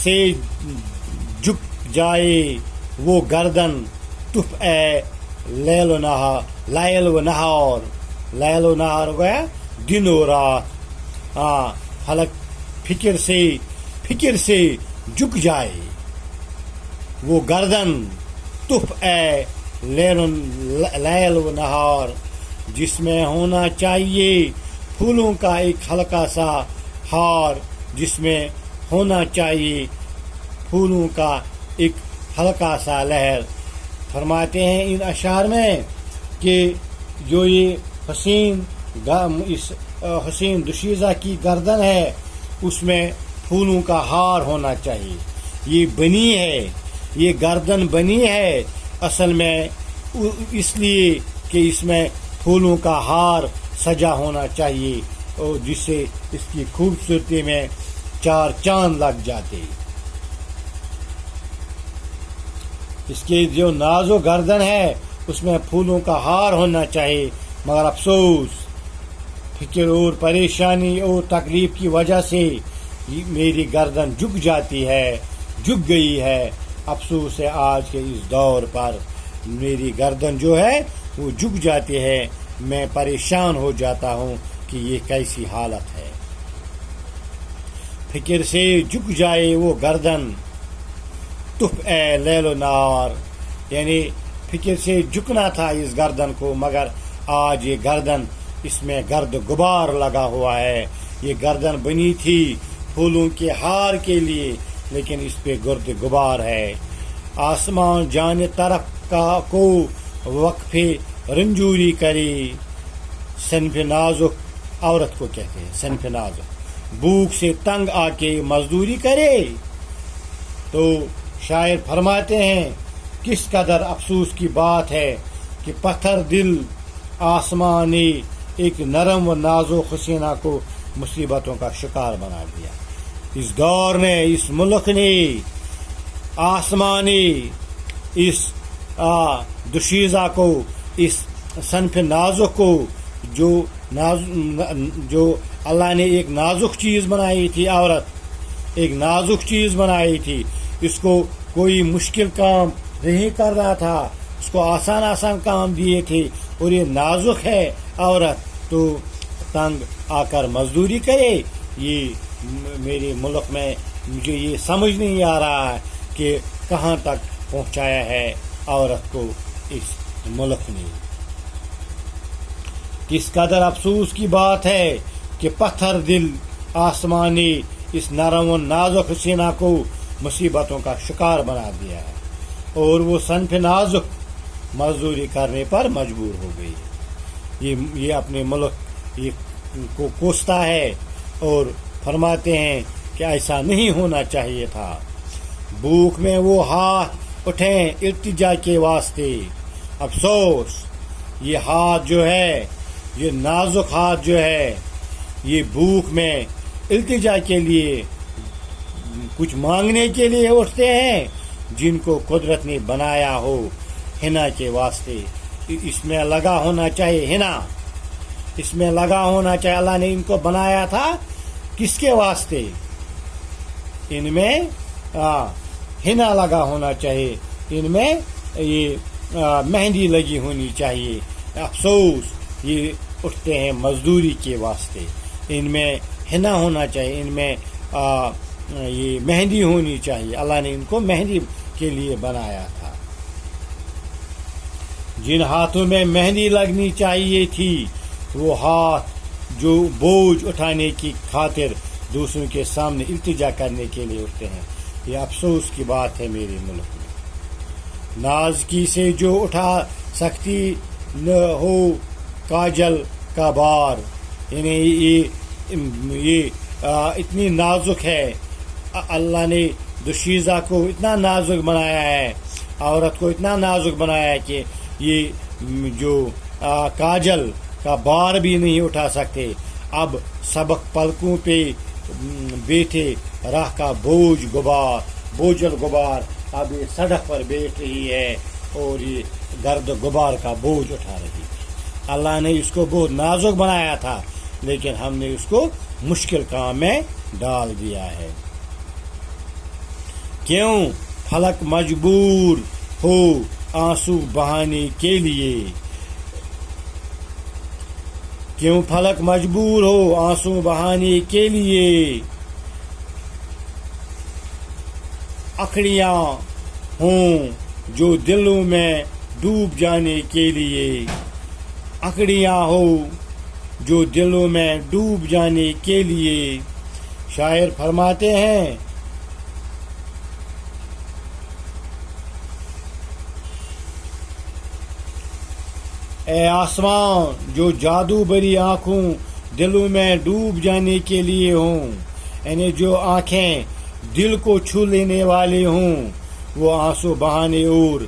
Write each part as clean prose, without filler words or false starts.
سے جھک جائے وہ گردن تف اے لیل و نہار لیل و نہار لیل و نہار گیا دن و رات فلک فکر سے جھک جائے وہ گردن تف اے لیل و نہار جس میں ہونا چاہیے پھولوں کا ایک ہلکا سا ہار جس میں ہونا چاہیے پھولوں کا ایک ہلکا سا لہر. فرماتے ہیں ان اشعار میں کہ جو یہ حسین دوشیزہ کی گردن ہے اس میں پھولوں کا ہار ہونا چاہیے. یہ بنی ہے، یہ گردن بنی ہے اصل میں اس لیے کہ اس میں پھولوں کا ہار سجا ہونا چاہیے اور جس سے اس کی خوبصورتی میں 4 چاند لگ جاتے. اس کی جو ناز و گردن ہے اس میں پھولوں کا ہار ہونا چاہیے، مگر افسوس فکر اور پریشانی اور تکلیف کی وجہ سے میری گردن جھک جاتی ہے، جھک گئی ہے. افسوس ہے آج کے اس دور پر میری گردن جو ہے وہ جھک جاتی ہے. میں پریشان ہو جاتا ہوں کہ یہ کیسی حالت ہے. فکر سے جھک جائے وہ گردن تف اے لیل و نار، یعنی فکر سے جھکنا تھا اس گردن کو، مگر آج یہ گردن اس میں گرد غبار لگا ہوا ہے. یہ گردن بنی تھی پھولوں کے ہار کے لیے لیکن اس پہ گرد غبار ہے. آسمان جانے طرف کو وقفے رنجوری کرے، صنف نازک عورت کو کہتے ہیں صنف نازک، بھوک سے تنگ آ کے مزدوری کرے. تو شاعر فرماتے ہیں کس قدر افسوس کی بات ہے کہ پتھر دل آسمان نے ایک نرم و نازک حسینہ کو مصیبتوں کا شکار بنا دیا. اس دور نے، اس ملک نے، آسمان نے اس دوشیزہ کو، اس صنف نازک کو جو اللہ نے ایک نازک چیز بنائی تھی، عورت ایک نازک چیز بنائی تھی، اس کو کوئی مشکل کام نہیں کر رہا تھا، اس کو آسان کام دیے تھے اور یہ نازک ہے عورت تو تنگ آ کر مزدوری کرے. یہ میرے ملک میں مجھے یہ سمجھ نہیں آ رہا ہے کہ کہاں تک پہنچایا ہے عورت کو اس ملک نے. کس قدر افسوس کی بات ہے کہ پتھر دل آسمان نے اس نرم و نازک حسینہ کو مصیبتوں کا شکار بنا دیا ہے اور وہ صنف نازک مزدوری کرنے پر مجبور ہو گئی. یہ اپنے ملک کو کوستا ہے اور فرماتے ہیں کہ ایسا نہیں ہونا چاہیے تھا. بھوک میں وہ ہاتھ اٹھیں التجا کے واسطے. افسوس یہ ہاتھ جو ہے، یہ نازک ہاتھ جو ہے، یہ بھوک میں التجا کے لیے، کچھ مانگنے کے لیے اٹھتے ہیں جن کو قدرت نے بنایا ہو ہنا کے واسطے. اس میں لگا ہونا چاہیے ہنا، اس میں لگا ہونا چاہیے. اللہ نے ان کو بنایا تھا کس کے واسطے؟ ان میں ہنا لگا ہونا چاہیے، ان میں یہ مہندی لگی ہونی چاہیے. افسوس یہ اٹھتے ہیں مزدوری کے واسطے، ان میں ہنا ہونا چاہیے، ان میں یہ مہندی ہونی چاہیے. اللہ نے ان کو مہندی کے لیے بنایا تھا. جن ہاتھوں میں مہندی لگنی چاہیے تھی وہ ہاتھ جو بوجھ اٹھانے کی خاطر دوسروں کے سامنے التجا کرنے کے لیے اٹھتے ہیں. یہ افسوس کی بات ہے میرے ملک میں. نازکی سے جو اٹھا سکتی نہ ہو کاجل کا بار، یعنی یہ اتنی نازک ہے. اللہ نے دوشیزہ کو اتنا نازک بنایا ہے، عورت کو اتنا نازک بنایا ہے کہ یہ جو کاجل کا بار بھی نہیں اٹھا سکتے. اب سبق پلکوں پہ بیٹھے راہ کا بوجھل غبار اب یہ سڑک پر بیٹھ رہی ہے اور یہ گرد غبار کا بوجھ اٹھا رہی ہے. اللہ نے اس کو بہت نازک بنایا تھا لیکن ہم نے اس کو مشکل کام میں ڈال دیا ہے. کیوں فلک مجبور ہو آنسو بہانے کے لیے، کیوں فلک مجبور ہو آنسو بہانے کے لیے، اکڑیاں ہوں جو دلوں میں ڈوب جانے کے لیے، اکڑیاں ہو جو دلوں میں ڈوب جانے کے لیے۔ شاعر فرماتے ہیں اے آسمان جو جادو بری آنکھوں دلوں میں ڈوب جانے کے لیے ہوں، یعنی جو آنکھیں دل کو چھو لینے والے ہوں، وہ آنسو بہانے اور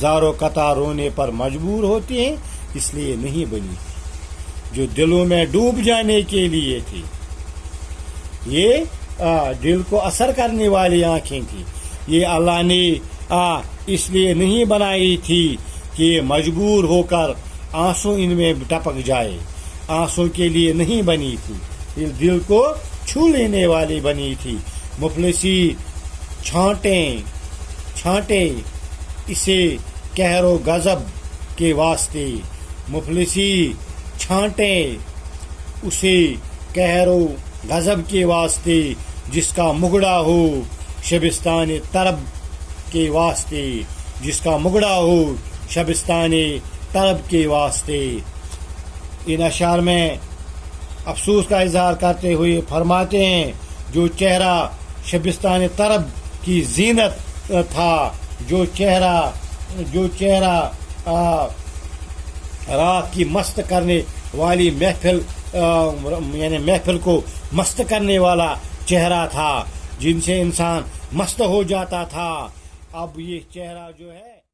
زارو قطع رونے پر مجبور ہوتی ہیں، اس لیے نہیں بنی تھی، جو دلوں میں ڈوب جانے کے لیے تھی۔ یہ دل کو اثر کرنے والی آنکھیں تھی، یہ اللہ نے اس لیے نہیں بنائی تھی کہ یہ مجبور ہو کر آنسو ان میں ٹپک جائے، آنسو کے لیے نہیں بنی تھی، یہ دل کو چھو لینے والی بنی تھی۔ مفلسی چھانٹے اسے قہر و غضب کے واسطے، مفلسی چھانٹے اسے قہر و غضب کے واسطے، جس کا مگڑا ہو شبستان طرب کے واسطے، جس کا مگڑا ہو شبستان طرب کے واسطے۔ ان اشعار میں افسوس کا اظہار کرتے ہوئے فرماتے ہیں جو چہرہ شبستان طرب کی زینت تھا، جو چہرہ رات کی مست کرنے والی محفل یعنی محفل کو مست کرنے والا چہرہ تھا، جن سے انسان مست ہو جاتا تھا، اب یہ چہرہ جو ہے